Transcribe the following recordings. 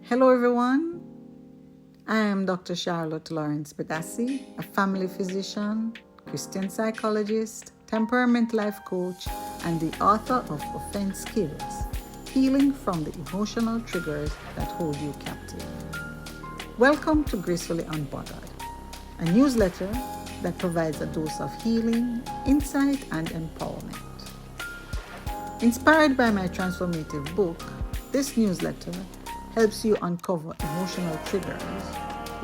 Hello everyone, I am Dr. Charlotte Lawrence Bedassi, a family physician, Christian psychologist, temperament life coach, and the author of Offense Skills, Healing from the Emotional Triggers That Hold You Captive. Welcome to Gracefully Unbothered, a newsletter that provides a dose of healing, insight, and empowerment. Inspired by my transformative book, this newsletter helps you uncover emotional triggers,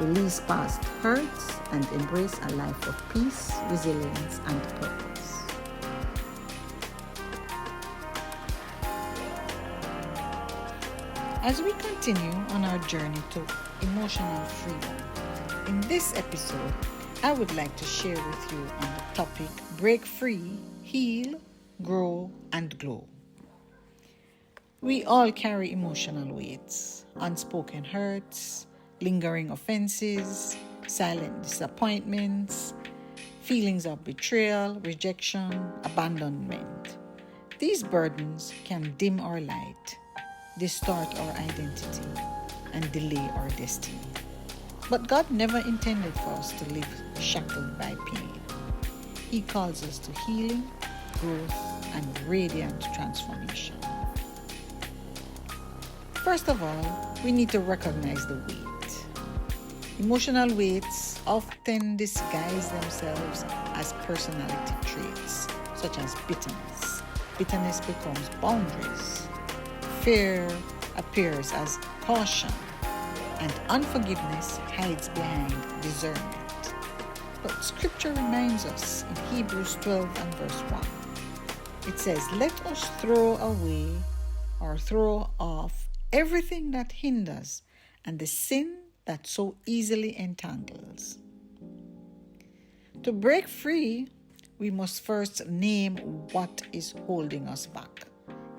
release past hurts, and embrace a life of peace, resilience, and purpose. As we continue on our journey to emotional freedom, in this episode, I would like to share with you on the topic Break Free, Heal, Grow, and Glow. We all carry emotional weights, unspoken hurts, lingering offenses, silent disappointments, feelings of betrayal, rejection, abandonment. These burdens can dim our light, distort our identity, and delay our destiny. But God never intended for us to live shackled by pain. He calls us to healing, growth, and radiant transformation. First of all, we need to recognize the weight. Emotional weights often disguise themselves as personality traits, such as bitterness. Bitterness becomes boundaries. Fear appears as caution, and unforgiveness hides behind discernment. But Scripture reminds us in Hebrews 12 and verse 1. It says, "Let us throw away or throw off everything that hinders and the sin that so easily entangles." To break free, we must first name what is holding us back.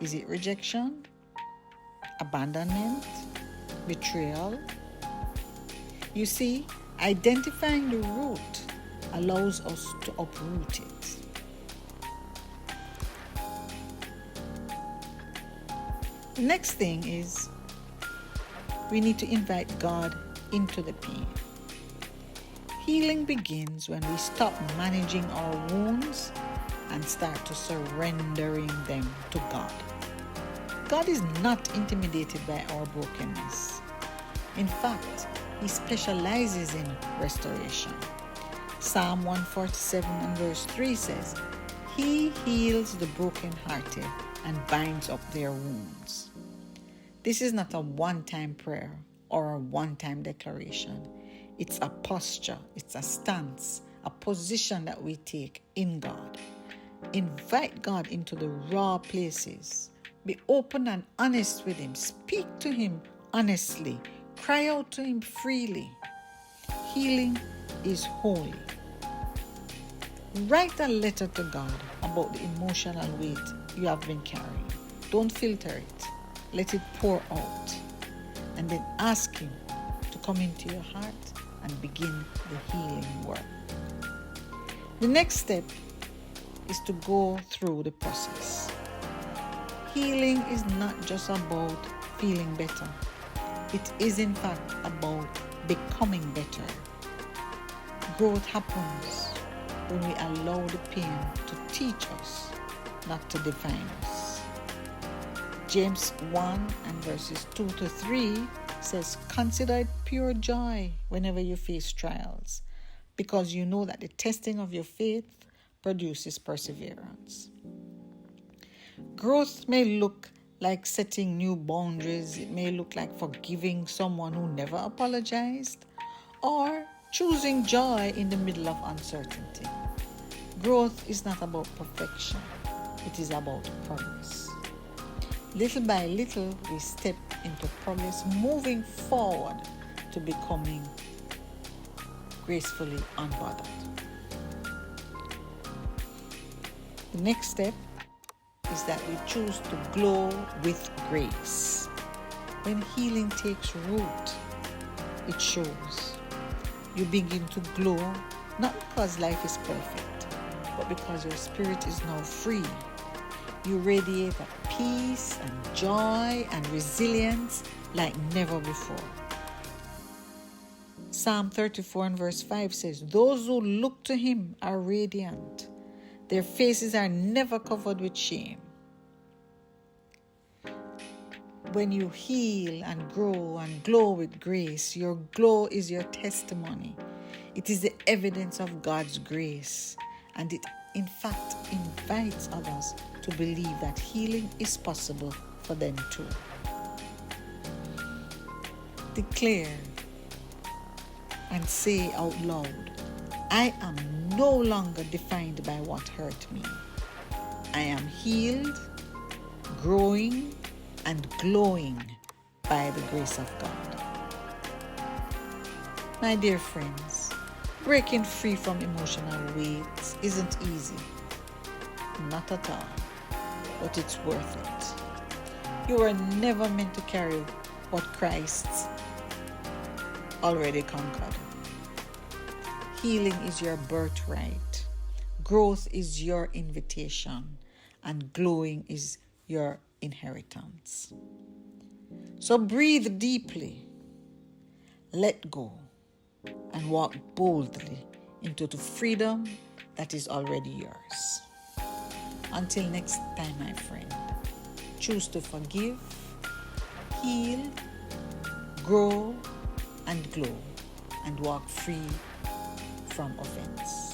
Is it rejection, abandonment, betrayal? You see, identifying the root allows us to uproot it. The next thing is we need to invite God into the pain. Healing begins when we stop managing our wounds and start to surrendering them to God. God is not intimidated by our brokenness. In fact, He specializes in restoration. Psalm 147 and verse 3 says, "He heals the brokenhearted and binds up their wounds." This is not a one-time prayer or a one-time declaration. It's a posture, it's a stance, a position that we take in God. Invite God into the raw places. Be open and honest with Him. Speak to Him honestly. Cry out to Him freely. Healing is holy. Write a letter to God about the emotional weight you have been carrying. Don't filter it. Let it pour out. And then ask Him to come into your heart and begin the healing work. The next step is to go through the process. Healing is not just about feeling better. It is in fact about becoming better. Growth happens when we allow the pain to teach us, not to define us. James 1 and verses 2 to 3 says, "Consider it pure joy whenever you face trials, because you know that the testing of your faith produces perseverance." Growth may look like setting new boundaries. It may look like forgiving someone who never apologized, or choosing joy in the middle of uncertainty. Growth is not about perfection. It is about progress. Little by little, we step into progress, moving forward to becoming gracefully unbothered. The next step is that we choose to glow with grace. When healing takes root, it shows. You begin to glow, not because life is perfect, but because your spirit is now free. You radiate a peace and joy and resilience like never before. Psalm 34 and verse 5 says, "Those who look to him are radiant. Their faces are never covered with shame." When you heal and grow and glow with grace, your glow is your testimony. It is the evidence of God's grace, and it in fact invites others to believe that healing is possible for them too. Declare and say out loud, "I am no longer defined by what hurt me. I am healed, growing, and glowing by the grace of God." My dear friends, breaking free from emotional weights isn't easy. Not at all. But it's worth it. You were never meant to carry what Christ already conquered. Healing is your birthright. Growth is your invitation. And glowing is your inheritance. So breathe deeply, let go, and walk boldly into the freedom that is already yours. Until next time, my friend, choose to forgive, heal, grow, and glow, and walk free from offense.